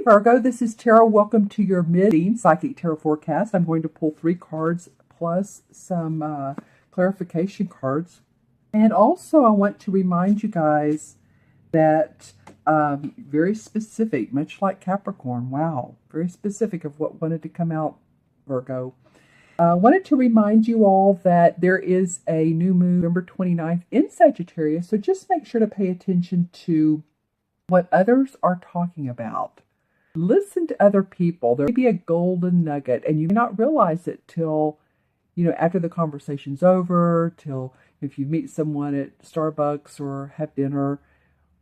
Virgo, this is Taro. Welcome to your mid Psychic Tarot forecast. I'm going to pull 3 cards plus some clarification cards. And also I want to remind you guys that very specific, much like Capricorn. Wow, very specific of what wanted to come out, Virgo. Wanted to remind you all that there is a new moon November 29th in Sagittarius. So just make sure to pay attention to what others are talking about. Listen to other people. There may be a golden nugget, and you may not realize it till, after the conversation's over, till if you meet someone at Starbucks or have dinner,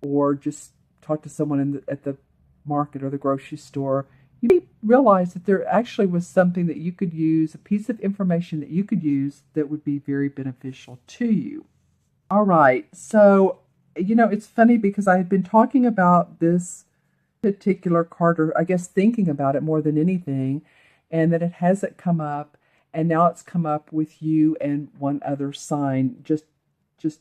or just talk to someone at the market or the grocery store. You may realize that there actually was something that you could use, a piece of information that you could use that would be very beneficial to you. All right, so, it's funny because I had been talking about this particular card, or I guess thinking about it more than anything, and that it hasn't come up, and now it's come up with you and one other sign just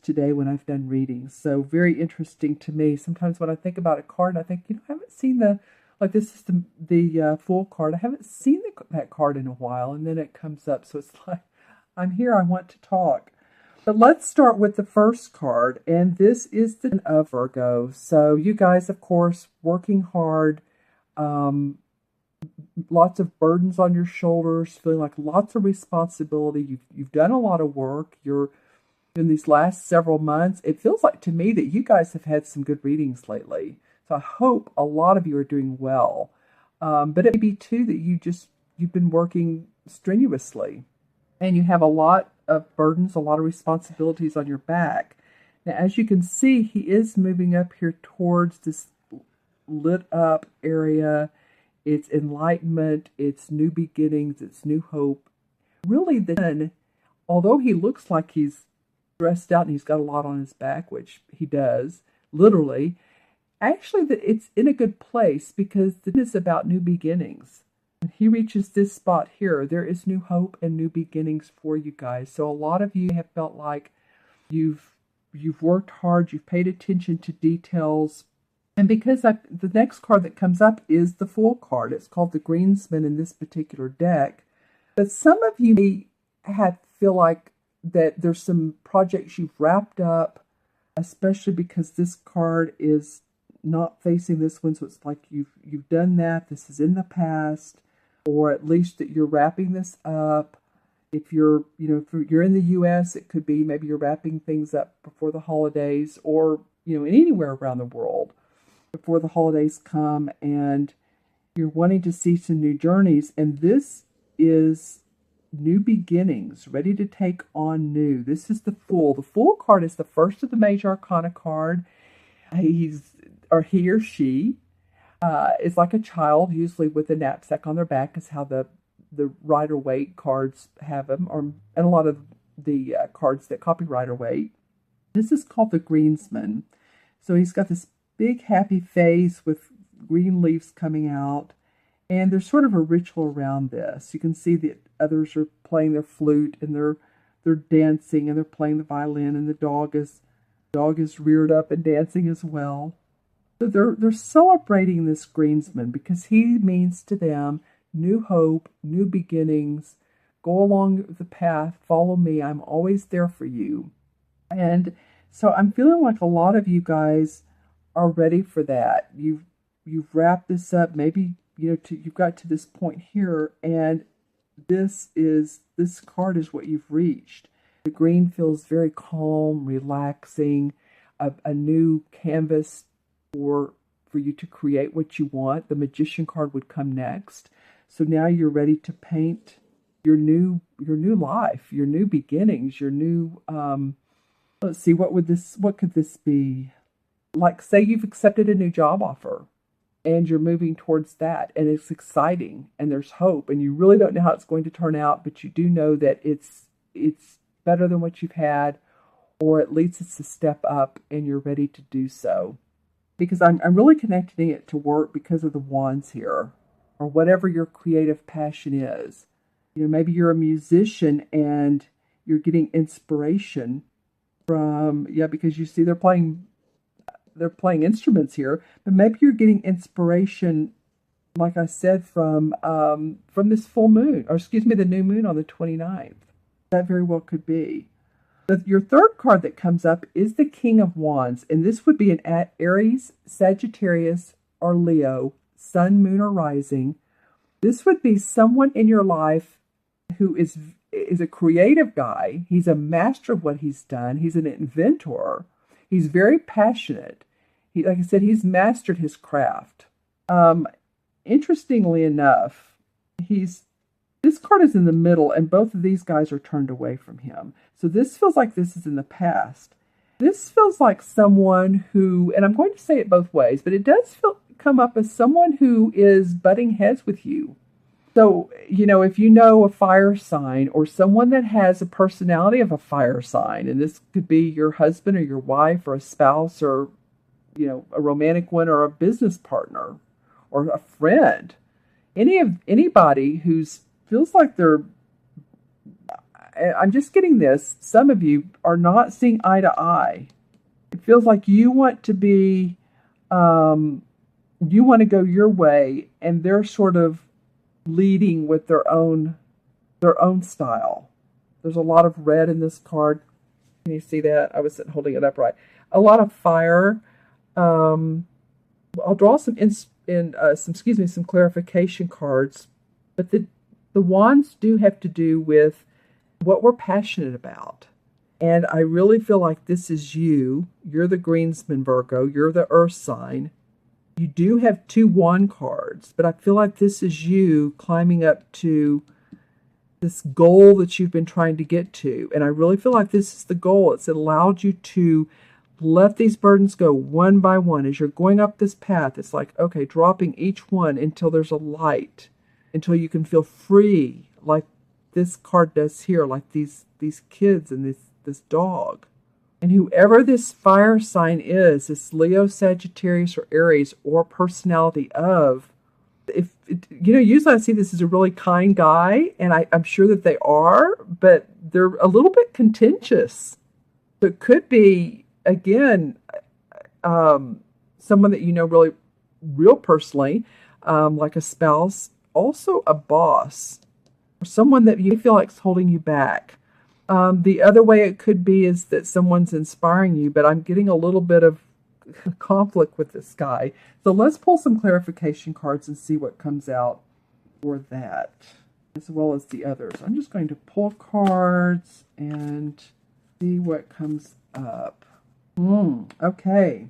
today when I've done readings. So very interesting to me. Sometimes when I think about a card, I think, I haven't seen this is the Fool card. I haven't seen that card in a while, and then it comes up. So it's like, I'm here, I want to talk. But let's start with the first card, and this is the of Virgo. So you guys, of course, working hard, lots of burdens on your shoulders, feeling like lots of responsibility. You've done a lot of work. You're in these last several months. It feels like to me that you guys have had some good readings lately. So I hope a lot of you are doing well. But it may be too that you've been working strenuously, and you have a lot of burdens, a lot of responsibilities on your back. Now, as you can see, he is moving up here towards this lit up area. It's enlightenment, it's new beginnings, it's new hope. Really then, although he looks like he's stressed out and he's got a lot on his back, which he does, literally, actually it's in a good place because it is about new beginnings. When he reaches this spot here, there is new hope and new beginnings for you guys. So a lot of you have felt like you've worked hard, you've paid attention to details. And because the next card that comes up is the Fool card. It's called the Greensman in this particular deck. But some of you may feel like that there's some projects you've wrapped up, especially because this card is not facing this one. So it's like you've done that. This is in the past, or at least that you're wrapping this up. If you're in the U.S., it could be maybe you're wrapping things up before the holidays, or, anywhere around the world before the holidays come, and you're wanting to see some new journeys. And this is new beginnings, ready to take on new. This is the Fool. The Fool card is the first of the major arcana card. He or she is like a child, usually with a knapsack on their back, is how the Rider-Waite cards have them, and a lot of the cards that copy Rider-Waite. This is called the Greensman. So he's got this big happy face with green leaves coming out, and there's sort of a ritual around this. You can see that others are playing their flute, and they're dancing, and they're playing the violin, and the dog is reared up and dancing as well. So they're celebrating this Greensman because he means to them new hope, new beginnings. Go along the path, follow me. I'm always there for you. And so I'm feeling like a lot of you guys are ready for that. You've wrapped this up. Maybe you've got to this point here, and this card is what you've reached. The green feels very calm, relaxing, a new canvas for you to create what you want. The Magician card would come next. So now you're ready to paint your new life, your new beginnings, your new let's see, what could this be? Like, say you've accepted a new job offer and you're moving towards that, and it's exciting and there's hope, and you really don't know how it's going to turn out, but you do know that it's better than what you've had, or at least it's a step up and you're ready to do so. Because I'm really connecting it to work because of the wands here, or whatever your creative passion is. Maybe you're a musician and you're getting inspiration from, because you see they're playing instruments here, but maybe you're getting inspiration like I said, from this full moon, or excuse me, the new moon on the 29th. That very well could be. Your third card that comes up is the King of Wands, and this would be an Aries, Sagittarius, or Leo, sun, moon, or rising. This would be someone in your life who is a creative guy. He's a master of what he's done. He's an inventor. He's very passionate. Like I said, he's mastered his craft. Interestingly enough, this card is in the middle, and both of these guys are turned away from him. So this feels like this is in the past. This feels like someone who, and I'm going to say it both ways, but it does come up as someone who is butting heads with you. So, if you know a fire sign or someone that has a personality of a fire sign, and this could be your husband or your wife or a spouse or, a romantic one or a business partner or a friend, anybody who's feels like I'm just getting this, some of you are not seeing eye to eye. It feels like you want to be, you want to go your way, and they're sort of leading with their own style. There's a lot of red in this card. Can you see that? I wasn't holding it up right. A lot of fire. I'll draw some clarification cards, but the wands do have to do with what we're passionate about. And I really feel like this is you. You're the greensman, Virgo. You're the earth sign. You do have 2 wand cards, but I feel like this is you climbing up to this goal that you've been trying to get to. And I really feel like this is the goal. It's allowed you to let these burdens go one by one. As you're going up this path, it's like, okay, dropping each one until there's a light, until you can feel free, like this card does here, like these kids and this dog. And whoever this fire sign is, this Leo, Sagittarius, or Aries, or personality of, usually I see this as a really kind guy, and I'm sure that they are, but they're a little bit contentious. So it could be, again, someone that you know really, real personally, like a spouse, also a boss, or someone that you feel like is holding you back. The other way it could be is that someone's inspiring you, but I'm getting a little bit of conflict with this guy. So let's pull some clarification cards and see what comes out for that, as well as the others. I'm just going to pull cards and see what comes up. Okay.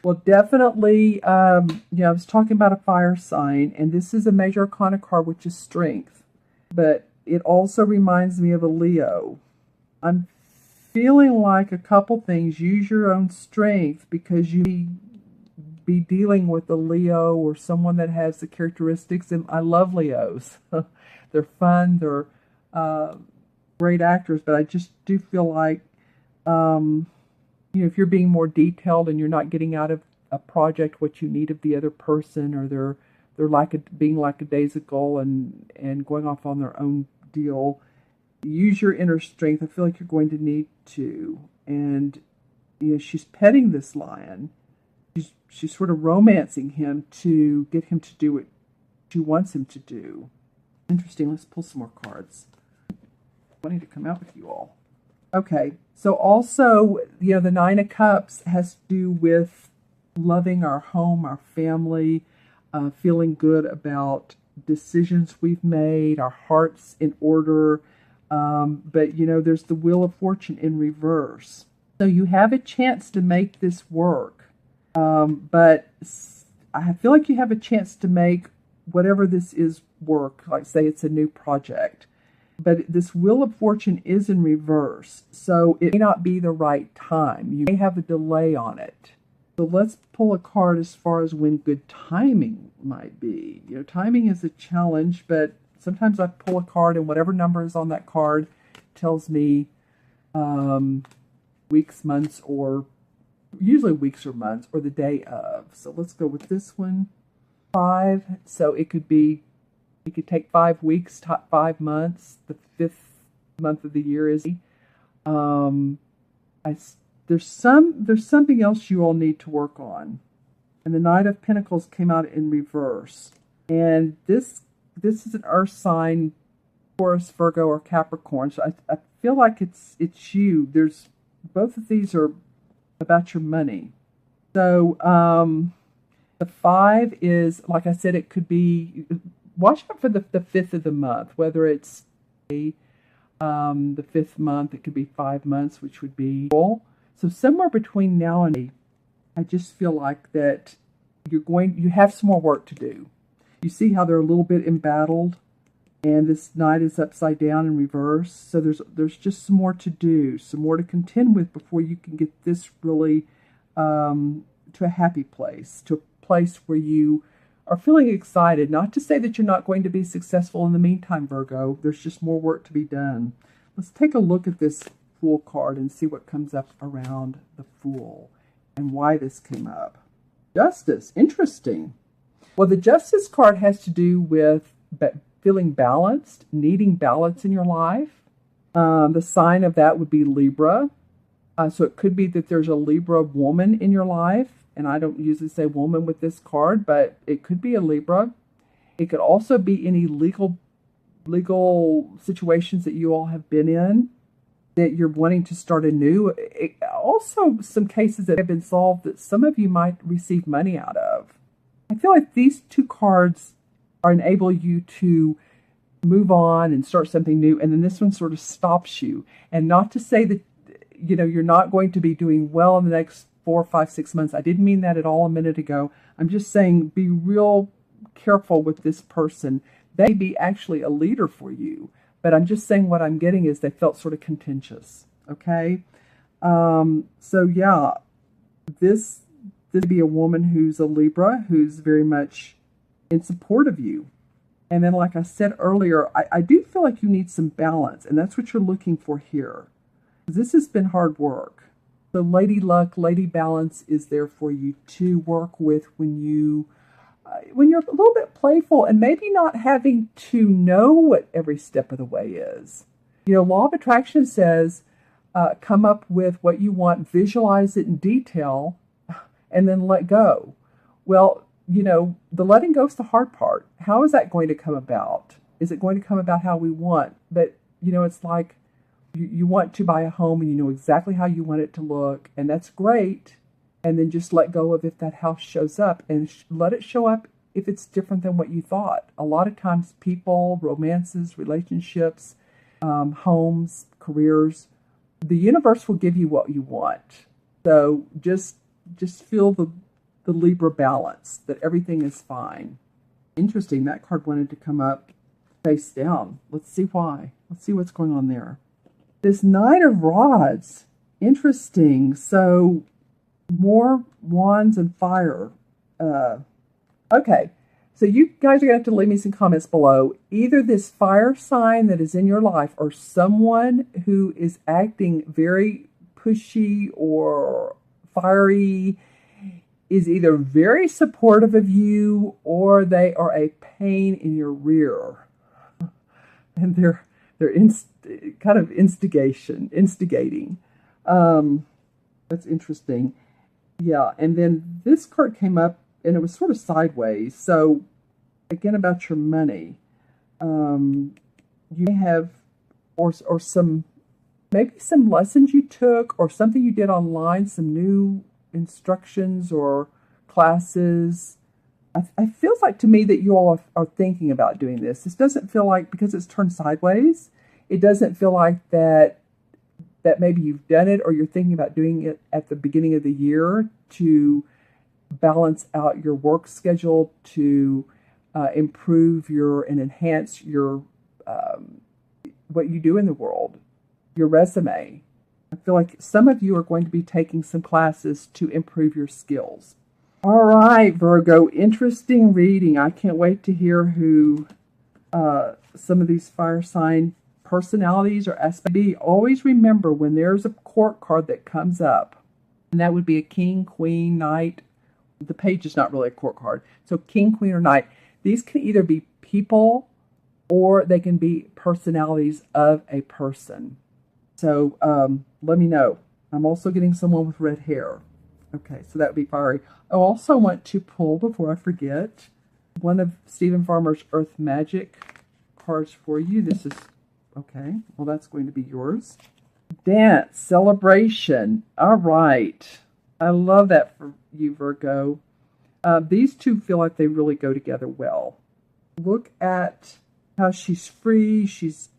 Well, definitely, I was talking about a fire sign, and this is a major arcana card, which is strength. But it also reminds me of a Leo. I'm feeling like a couple things. Use your own strength, because you be dealing with a Leo or someone that has the characteristics. And I love Leos. They're fun. They're great actors. But I just do feel like, if you're being more detailed and you're not getting out of a project what you need of the other person, or they're being lackadaisical and going off on their own deal, use your inner strength. I feel like you're going to need to. And she's petting this lion. She's sort of romancing him to get him to do what she wants him to do. Interesting. Let's pull some more cards. Wanting to come out with you all. Okay. So also, the 9 of Cups has to do with loving our home, our family, feeling good about decisions we've made, our hearts in order. But, there's the Wheel of Fortune in reverse. So you have a chance to make this work. But I feel like you have a chance to make whatever this is work. Like, say it's a new project. But this Wheel of Fortune is in reverse. So it may not be the right time. You may have a delay on it. So let's pull a card as far as when good timing might be. Timing is a challenge, but sometimes I pull a card and whatever number is on that card tells me weeks, months, or usually weeks or months, or the day of. So let's go with this one. 5. So it could take 5 weeks, 5 months. The 5th month of the year is. There's something else you all need to work on. And the Knight of Pentacles came out in reverse. And this is an earth sign, Taurus, Virgo, or Capricorn. So I feel like it's you. There's both of these are about your money. So the 5 is, like I said, it could be, watch out for the 5th of the month, whether it's the 5th month, it could be 5 months, which would be April. So somewhere between now and May, I just feel like that you have some more work to do. You see how they're a little bit embattled, and this knight is upside down in reverse. So there's just some more to do, some more to contend with before you can get this really to a happy place, to a place where you are feeling excited. Not to say that you're not going to be successful in the meantime, Virgo. There's just more work to be done. Let's take a look at this Fool card and see what comes up around the Fool and why this came up. Justice, interesting. Well, the Justice card has to do with feeling balanced, needing balance in your life. The sign of that would be Libra. So it could be that there's a Libra woman in your life. And I don't usually say woman with this card, but it could be a Libra. It could also be any legal situations that you all have been in that you're wanting to start anew. Also, some cases that have been solved that some of you might receive money out of. I feel like these two cards are enable you to move on and start something new, and then this one sort of stops you. And not to say that you're not going to be doing well in the next 4, 5, 6 months. I didn't mean that at all a minute ago. I'm just saying be real careful with this person. They may be actually a leader for you, but I'm just saying what I'm getting is they felt sort of contentious. Okay, so yeah, this would be a woman who's a Libra who's very much in support of you. And then, like I said earlier, I do feel like you need some balance, and that's what you're looking for here. This has been hard work. So Lady Luck, Lady Balance is there for you to work with when you're a little bit playful and maybe not having to know what every step of the way is. Law of Attraction says come up with what you want, visualize it in detail, and then let go. Well, the letting go is the hard part. How is that going to come about? Is it going to come about how we want? But, it's like you want to buy a home and you know exactly how you want it to look, and that's great. And then just let go of if that house shows up, and let it show up if it's different than what you thought. A lot of times people, romances, relationships, homes, careers, the universe will give you what you want. So just feel the Libra balance, that everything is fine. Interesting, that card wanted to come up face down. Let's see why. Let's see what's going on there. This Knight of Rods, interesting. So more wands and fire. Okay, so you guys are going to have to leave me some comments below. Either this fire sign that is in your life or someone who is acting very pushy or fiery is either very supportive of you or they are a pain in your rear. And they're kind of instigating. That's interesting. Yeah, and then this card came up and it was sort of sideways. So again, about your money, you may have, or some, maybe some lessons you took or something you did online, some new instructions or classes. It feels like to me that you all are thinking about doing this. This doesn't feel like, because it's turned sideways, it doesn't feel like that maybe you've done it or you're thinking about doing it at the beginning of the year to balance out your work schedule, to improve and enhance your what you do in the world, your resume. I feel like some of you are going to be taking some classes to improve your skills. All right, Virgo, interesting reading. I can't wait to hear who some of these fire sign personalities or aspects. Always remember when there's a court card that comes up, and that would be a king, queen, knight. The page is not really a court card. So king, queen, or knight. These can either be people or they can be personalities of a person. So let me know. I'm also getting someone with red hair. Okay, so that would be fiery. I also want to pull, before I forget, one of Stephen Farmer's Earth Magic cards for you. This is, okay, well, that's going to be yours. Dance, celebration. All right. I love that for you, Virgo. These two feel like they really go together well. Look at how she's free. She's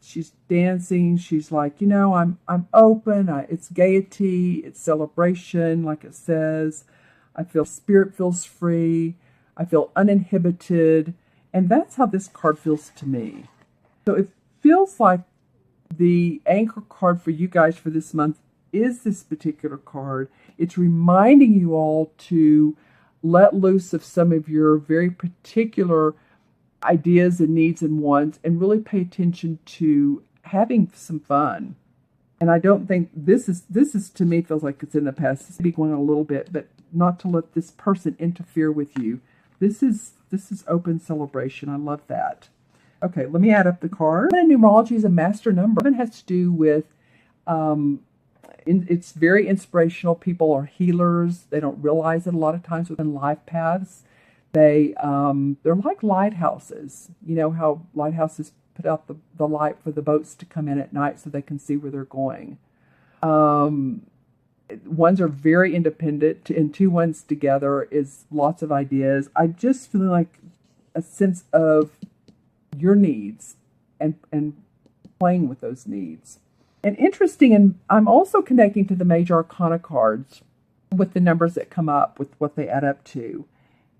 dancing. She's like, I'm open. It's gaiety. It's celebration, like it says. I feel spirit feels free. I feel uninhibited. And that's how this card feels to me. So it feels like the anchor card for you guys for this month is this particular card. It's reminding you all to let loose of some of your very particular ideas and needs and wants and really pay attention to having some fun. And I don't think this is to me feels like it's in the past. This may be going on a little bit, but not to let this person interfere with you. This is open celebration. I love that. Okay, let me add up the card. Numerology is a master number. It has to do with, it's very inspirational. People are healers. They don't realize it a lot of times within life paths. They're like lighthouses. You know how lighthouses put out the light for the boats to come in at night so they can see where they're going. Ones are very independent, and two ones together is lots of ideas. I just feel like a sense of your needs and playing with those needs. And interesting, and I'm also connecting to the major arcana cards with the numbers that come up with what they add up to.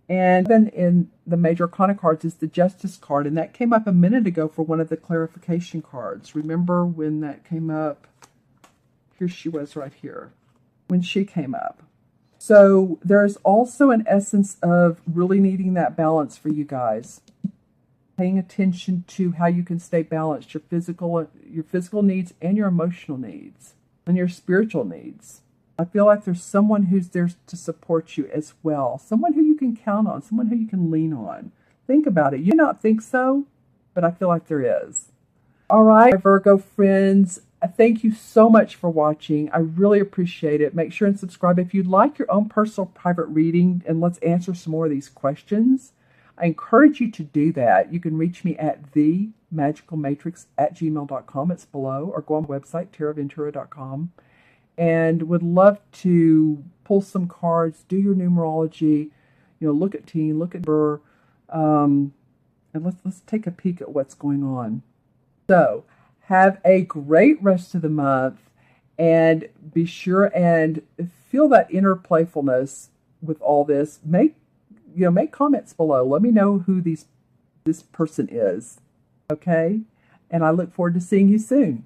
And then in the major arcana cards is the Justice card, and that came up a minute ago for one of the clarification cards. Remember when that came up? Here she was right here, when she came up. So there's also an essence of really needing that balance for you guys. Paying attention to how you can stay balanced, your physical needs and your emotional needs and your spiritual needs. I feel like there's someone who's there to support you as well. Someone who you can count on, someone who you can lean on. Think about it. You may not think so, but I feel like there is. All right, Virgo friends, thank you so much for watching. I really appreciate it. Make sure and subscribe if you'd like your own personal private reading, and let's answer some more of these questions. I encourage you to do that. You can reach me at themagicalmatrix@gmail.com. It's below, or go on my website, taroventura.com. And would love to pull some cards, do your numerology, look at teen, look at Burr, and let's take a peek at what's going on. So, have a great rest of the month, and be sure and feel that inner playfulness with all this. Make comments below. Let me know who this person is. Okay? And I look forward to seeing you soon.